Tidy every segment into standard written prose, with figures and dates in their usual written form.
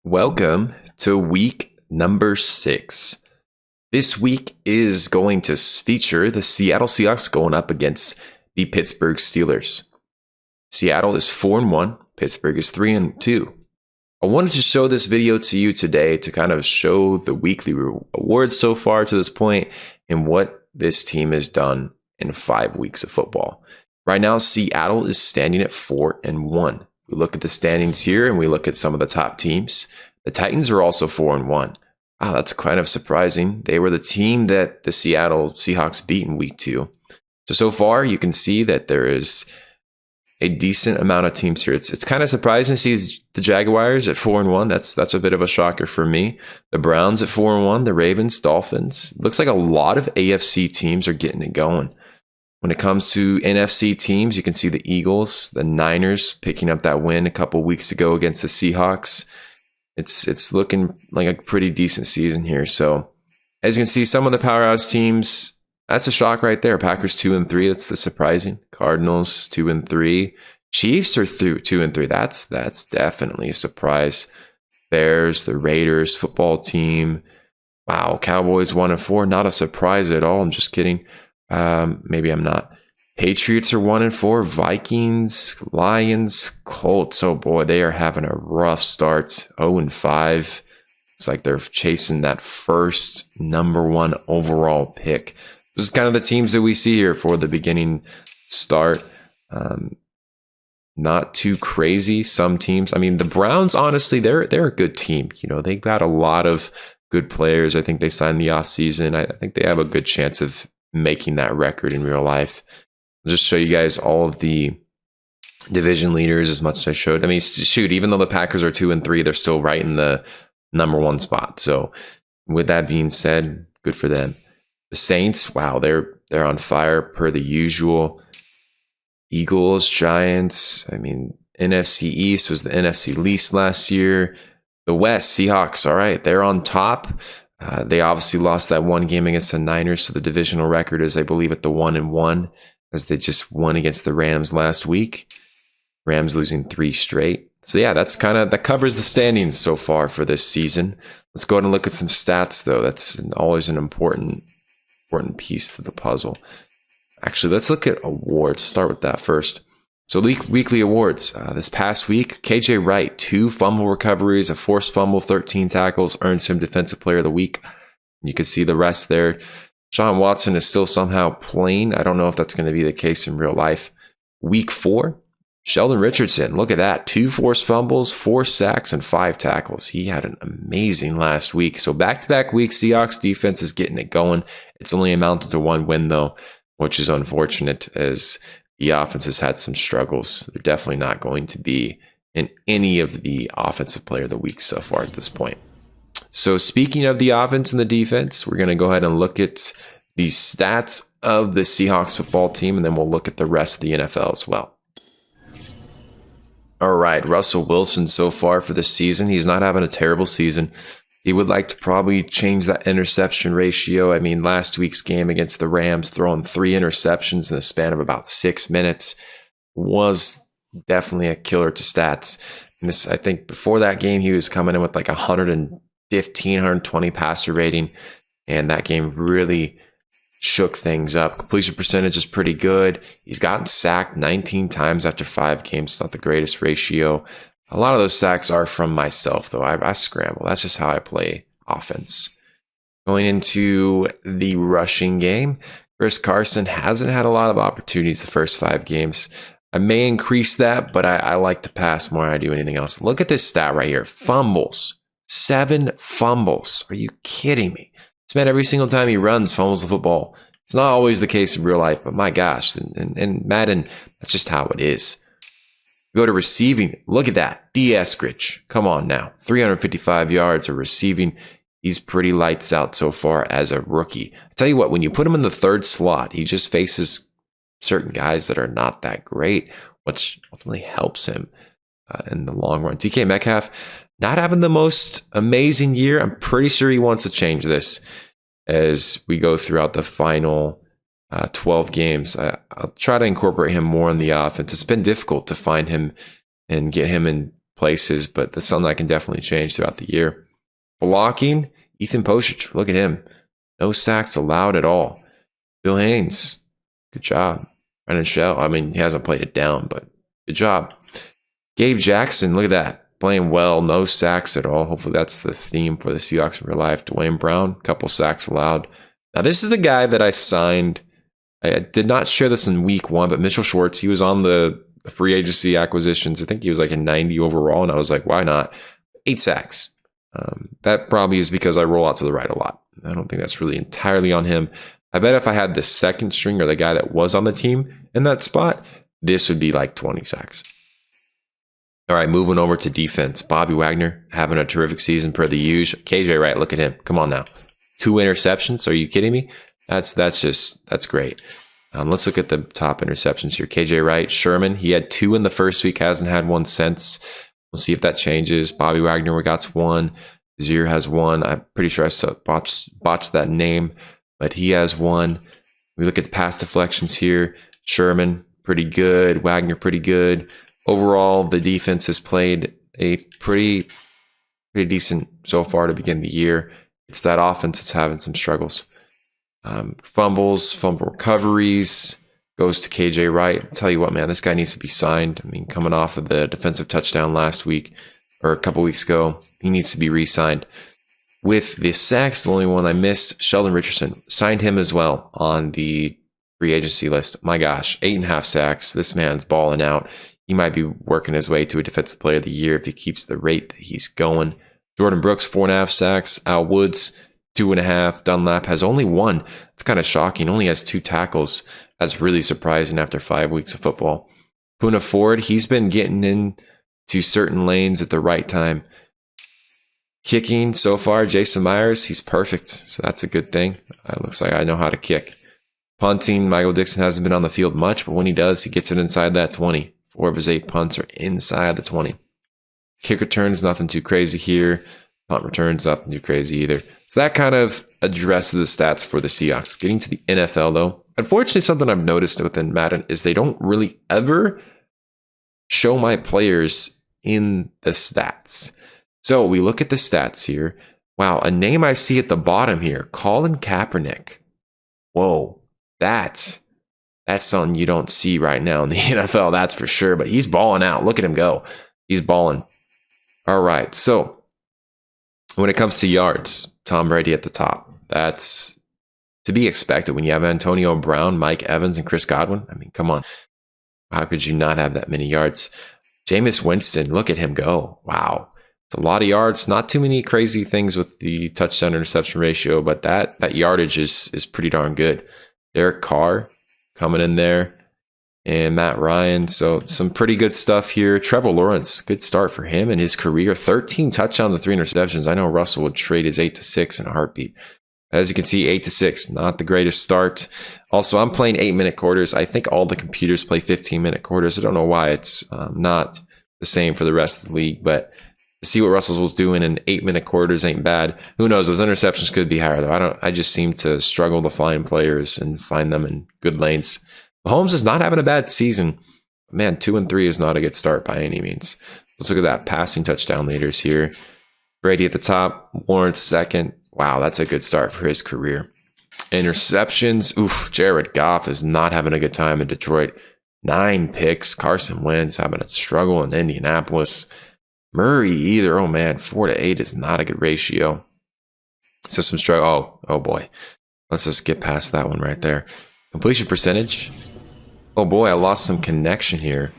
Welcome to week number 6. This week is going to feature the Seattle Seahawks going up against the Pittsburgh Steelers. Seattle is 4-1, Pittsburgh is 3-2. I wanted to show this video to you today to kind of show the weekly awards so far to this point and what this team has done in 5 weeks of football. Right now, Seattle is standing at 4-1. We look at the standings here and we look at some of the top teams. The Titans are also 4-1. Wow, that's kind of surprising. They were the team that the Seattle Seahawks beat in week 2. So far, you can see that there is a decent amount of teams here. It's kind of surprising to see the Jaguars at 4-1. That's a bit of a shocker for me. The Browns at 4-1, the Ravens, Dolphins. Looks like a lot of AFC teams are getting it going. When it comes to NFC teams, you can see the Eagles, the Niners picking up that win a couple weeks ago against the Seahawks. It's looking like a pretty decent season here. So as you can see, some of the powerhouse teams, that's a shock right there. Packers 2-3, that's the surprising. Cardinals 2-3. Chiefs are through 2-3. That's definitely a surprise. Bears, the Raiders, football team. Wow, Cowboys 1-4. Not a surprise at all. I'm just kidding. Maybe I'm not. Patriots are 1-4. Vikings, Lions, Colts. Oh boy, they are having a rough start. 0-5. It's like they're chasing that first number 1 overall pick. This is kind of the teams that we see here for the beginning start. Not too crazy. Some teams. I mean, the Browns, honestly, they're a good team. You know, they've got a lot of good players. I think they signed the offseason. I think they have a good chance of making that record in real life. I'll just show you guys all of the division leaders as much as I showed. I mean, shoot, even though the Packers are 2-3, they're still right in the number 1 spot. So with that being said, good for them. The Saints, wow, they're on fire per the usual. Eagles, Giants, I mean, NFC East was the NFC least last year. The West, Seahawks, all right, they're on top. They obviously lost that one game against the Niners, so the divisional record is, I believe, at the 1-1, as they just won against the Rams last week. Rams losing 3 straight. So yeah, that covers the standings so far for this season. Let's go ahead and look at some stats, though. That's always an important piece to the puzzle. Actually, let's look at awards. Start with that first. So weekly awards. This past week, KJ Wright, 2 fumble recoveries, a forced fumble, 13 tackles, earns him Defensive Player of the Week. You can see the rest there. Sean Watson is still somehow playing. I don't know if that's going to be the case in real life. Week 4, Sheldon Richardson. Look at that. 2 forced fumbles, 4 sacks, and 5 tackles. He had an amazing last week. So back-to-back weeks, Seahawks defense is getting it going. It's only amounted to 1 win, though, which is unfortunate as the offense has had some struggles. They're definitely not going to be in any of the Offensive Player of the Week so far at this point. So speaking of the offense and the defense, we're going to go ahead and look at the stats of the Seahawks football team, and then we'll look at the rest of the NFL as well. All right, Russell Wilson so far for the season, he's not having a terrible season. He would like to probably change that interception ratio. I mean, last week's game against the Rams, throwing 3 interceptions in the span of about 6 minutes was definitely a killer to stats. And this, I think before that game, he was coming in with like 115, 120 passer rating. And that game really shook things up. Completion percentage is pretty good. He's gotten sacked 19 times after 5 games. It's not the greatest ratio. A lot of those sacks are from myself, though. I scramble. That's just how I play offense. Going into the rushing game, Chris Carson hasn't had a lot of opportunities the first 5 games. I may increase that, but I like to pass more than I do anything else. Look at this stat right here. Fumbles. 7 fumbles. Are you kidding me? This man, every single time he runs, fumbles the football. It's not always the case in real life, but my gosh. And Madden, that's just how it is. Go to receiving. Look at that. D. Eskridge. Come on now. 355 yards of receiving. He's pretty lights out so far as a rookie. I tell you what, when you put him in the 3rd slot, he just faces certain guys that are not that great, which ultimately helps him in the long run. DK Metcalf, not having the most amazing year. I'm pretty sure he wants to change this as we go throughout the final 12 games. I'll try to incorporate him more in the offense. It's been difficult to find him and get him in places, but that's something that can definitely change throughout the year. Blocking, Ethan Poshich, look at him. No sacks allowed at all. Bill Haynes, good job. Brennan Shell, I mean, he hasn't played it down, but good job. Gabe Jackson, look at that. Playing well, no sacks at all. Hopefully that's the theme for the Seahawks in real life. Dwayne Brown, couple sacks allowed. Now this is the guy that I signed. I did not share this in week 1, but Mitchell Schwartz, he was on the free agency acquisitions. I think he was like a 90 overall, and I was like, why not? 8 sacks. That probably is because I roll out to the right a lot. I don't think that's really entirely on him. I bet if I had the second string or the guy that was on the team in that spot, this would be like 20 sacks. All right, moving over to defense. Bobby Wagner having a terrific season per the usual. KJ Wright, look at him. Come on now. 2 interceptions. Are you kidding me? That's great. Let's look at the top interceptions here. KJ Wright, Sherman, he had 2 in the first week, hasn't had 1 since. We'll see if that changes. Bobby Wagner, we got 1. Zier has 1. I'm pretty sure I botched that name, but he has 1. We look at the pass deflections here. Sherman, pretty good. Wagner, pretty good. Overall, the defense has played a pretty decent so far to begin the year. It's that offense that's having some struggles. Fumbles, fumble recoveries, goes to KJ Wright. I'll tell you what, man, this guy needs to be signed. I mean, coming off of the defensive touchdown last week, or a couple weeks ago, he needs to be re-signed. With the sacks, the only one I missed, Sheldon Richardson, signed him as well on the free agency list. My gosh, 8.5 sacks. This man's balling out. He might be working his way to a defensive player of the year if he keeps the rate that he's going. Jordan Brooks, 4.5 sacks. Al Woods, 2.5. Dunlap has only 1. It's kind of shocking. Only has 2 tackles. That's really surprising after 5 weeks of football. Poona Ford, he's been getting into certain lanes at the right time. Kicking so far, Jason Myers, he's perfect. So that's a good thing. It looks like I know how to kick. Punting, Michael Dixon hasn't been on the field much, but when he does, he gets it inside that 20. 4 of his 8 punts are inside the 20. Kick returns, nothing too crazy here. Punt returns, nothing too crazy either. So that kind of addresses the stats for the Seahawks. Getting to the NFL, though, unfortunately, something I've noticed within Madden is they don't really ever show my players in the stats. So we look at the stats here. Wow, a name I see at the bottom here, Colin Kaepernick. Whoa, that's something you don't see right now in the NFL, that's for sure. But he's balling out. Look at him go. He's balling. All right, so when it comes to yards, Tom Brady at the top. That's to be expected when you have Antonio Brown, Mike Evans, and Chris Godwin. I mean, come on. How could you not have that many yards? Jameis Winston, look at him go. Wow. It's a lot of yards. Not too many crazy things with the touchdown interception ratio, but that yardage is pretty darn good. Derek Carr coming in there, and Matt Ryan. So some pretty good stuff here. Trevor Lawrence, good start for him in his career. 13 touchdowns and 3 interceptions. I know Russell would trade his 8-6 in a heartbeat. As you can see, 8-6, not the greatest start. Also, I'm playing 8-minute quarters. I think all the computers play 15-minute quarters. I don't know why it's not the same for the rest of the league, but to see what Russell was doing in 8-minute quarters ain't bad. Who knows? Those interceptions could be higher, though. I just seem to struggle to find players and find them in good lanes. Mahomes is not having a bad season. Man, 2-3 is not a good start by any means. Let's look at that passing touchdown leaders here. Brady at the top, Lawrence second. Wow, that's a good start for his career. Interceptions. Oof, Jared Goff is not having a good time in Detroit. 9 picks. Carson Wentz having a struggle in Indianapolis. Murray either. Oh man, 4-8 is not a good ratio. So some struggle. Oh boy. Let's just get past that one right there. Completion percentage. Oh boy, I lost some connection here.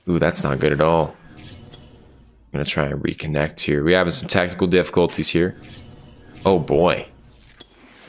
Ooh, that's not good at all. I'm going to try and reconnect here. We're having some technical difficulties here. Oh boy.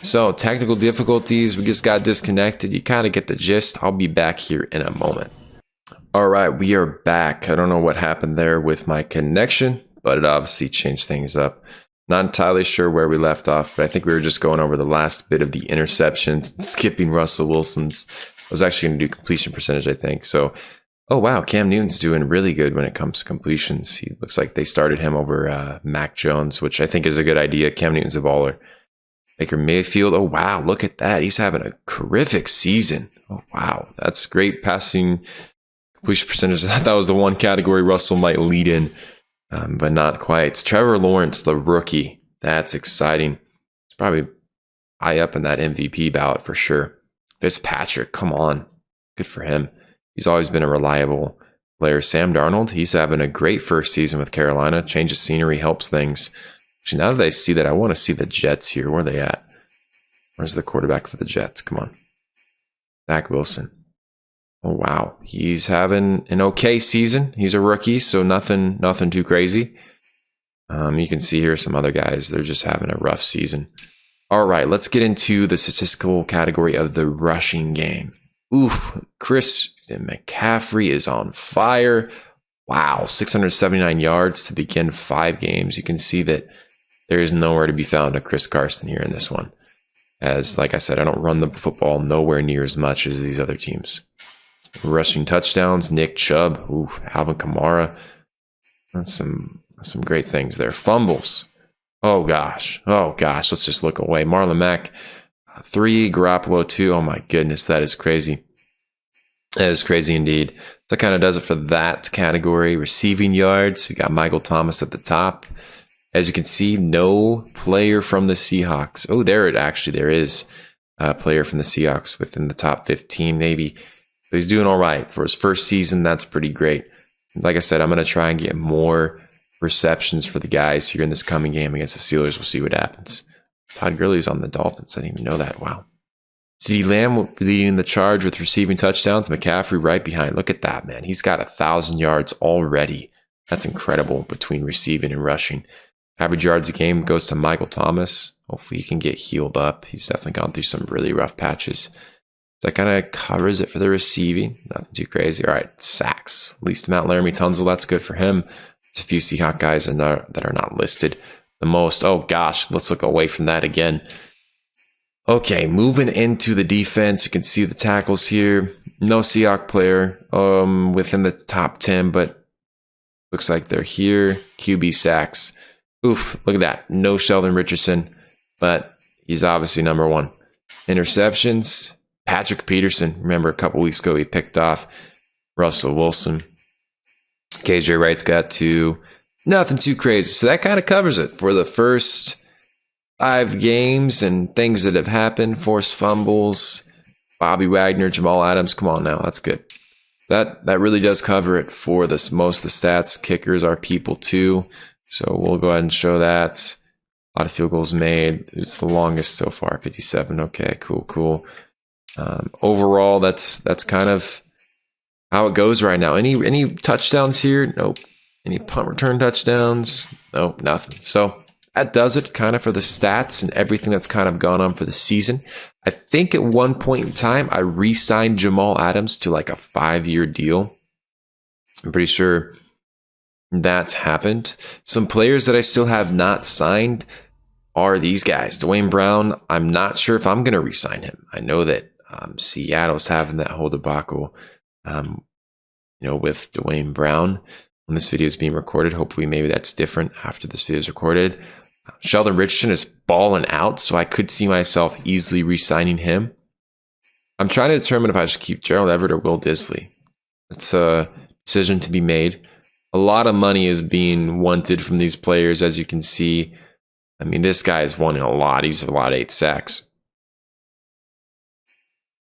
So technical difficulties. We just got disconnected. You kind of get the gist. I'll be back here in a moment. All right, we are back. I don't know what happened there with my connection, but it obviously changed things up. Not entirely sure where we left off, but I think we were just going over the last bit of the interceptions, skipping Russell Wilson's. I was actually going to do completion percentage, I think. So, oh wow, Cam Newton's doing really good when it comes to completions. He looks like they started him over Mac Jones, which I think is a good idea. Cam Newton's a baller. Baker Mayfield, oh wow, look at that. He's having a terrific season. Oh wow, that's great passing completion percentage. I thought that was the one category Russell might lead in. but not quite. Trevor Lawrence, the rookie. That's exciting. It's probably high up in that MVP ballot for sure. Fitzpatrick, come on. Good for him. He's always been a reliable player. Sam Darnold, he's having a great first season with Carolina. Change of scenery helps things. Actually, now that I see that, I want to see the Jets here. Where are they at? Where's the quarterback for the Jets? Come on. Zach Wilson. Oh, wow. He's having an okay season. He's a rookie, so nothing too crazy. You can see here some other guys. They're just having a rough season. All right, let's get into the statistical category of the rushing game. Ooh, Chris McCaffrey is on fire. Wow, 679 yards to begin 5 games. You can see that there is nowhere to be found a Chris Carson here in this one. As, like I said, I don't run the football nowhere near as much as these other teams. Rushing touchdowns, Nick Chubb, ooh, Alvin Kamara. That's some great things there. Fumbles. Oh gosh. Let's just look away. Marlon Mack, 3, Garoppolo 2. Oh my goodness, that is crazy. That is crazy indeed. So that kind of does it for that category. Receiving yards, we got Michael Thomas at the top. As you can see, no player from the Seahawks. Oh, there is a player from the Seahawks within the top 15 maybe. So he's doing all right for his first season. That's pretty great. Like I said, I'm going to try and get more receptions for the guys here in this coming game against the Steelers. We'll see what happens. Todd Gurley's on the Dolphins. I didn't even know that. Wow. CeeDee Lamb leading the charge with receiving touchdowns. McCaffrey right behind. Look at that, man. He's got 1,000 yards already. That's incredible between receiving and rushing. Average yards a game goes to Michael Thomas. Hopefully he can get healed up. He's definitely gone through some really rough patches. That kind of covers it for the receiving. Nothing too crazy. All right, sacks. Least amount, Laramie Tunsil. That's good for him. There's a few Seahawk guys that are not listed the most. Oh, gosh. Let's look away from that again. Okay, moving into the defense. You can see the tackles here. No Seahawk player within the top 10, but looks like they're here. QB sacks. Oof, look at that. No Sheldon Richardson, but he's obviously number 1. Interceptions. Patrick Peterson. Remember a couple weeks ago he picked off Russell Wilson. KJ Wright's got 2. Nothing too crazy. So that kind of covers it for the first 5 games and things that have happened. Forced fumbles. Bobby Wagner, Jamal Adams. Come on now. That's good. That really does cover it for this. Most of the stats. Kickers are people too. So we'll go ahead and show that. A lot of field goals made. It's the longest so far. 57. Okay, cool. Overall, that's kind of how it goes right now. Any touchdowns here? Nope. Any punt return touchdowns? Nope, nothing. So that does it kind of for the stats and everything that's kind of gone on for the season. I think at one point in time, I re-signed Jamal Adams to like a 5-year deal. I'm pretty sure that's happened. Some players that I still have not signed are these guys. Dwayne Brown, I'm not sure if I'm going to re-sign him. I know that Seattle's having that whole debacle, with Dwayne Brown when this video is being recorded. Hopefully, maybe that's different after this video is recorded. Sheldon Richardson is balling out, so I could see myself easily re-signing him. I'm trying to determine if I should keep Gerald Everett or Will Disley. It's a decision to be made. A lot of money is being wanted from these players, as you can see. I mean, this guy is wanting a lot. He's allowed 8 sacks.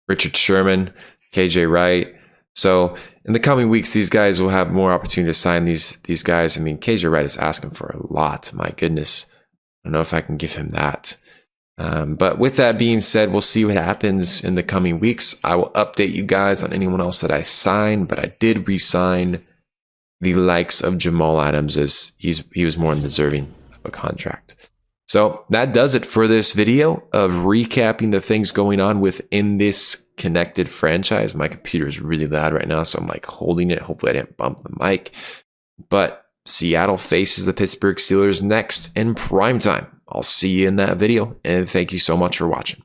Richard Sherman, KJ Wright. So in the coming weeks, these guys will have more opportunity to sign these guys. I mean, KJ Wright is asking for a lot. My goodness. I don't know if I can give him that. But with that being said, we'll see what happens in the coming weeks. I will update you guys on anyone else that I signed, but I did re-sign the likes of Jamal Adams, as he was more deserving of a contract. So that does it for this video of recapping the things going on within this connected franchise. My computer is really loud right now, so I'm like holding it. Hopefully I didn't bump the mic. But Seattle faces the Pittsburgh Steelers next in primetime. I'll see you in that video, and thank you so much for watching.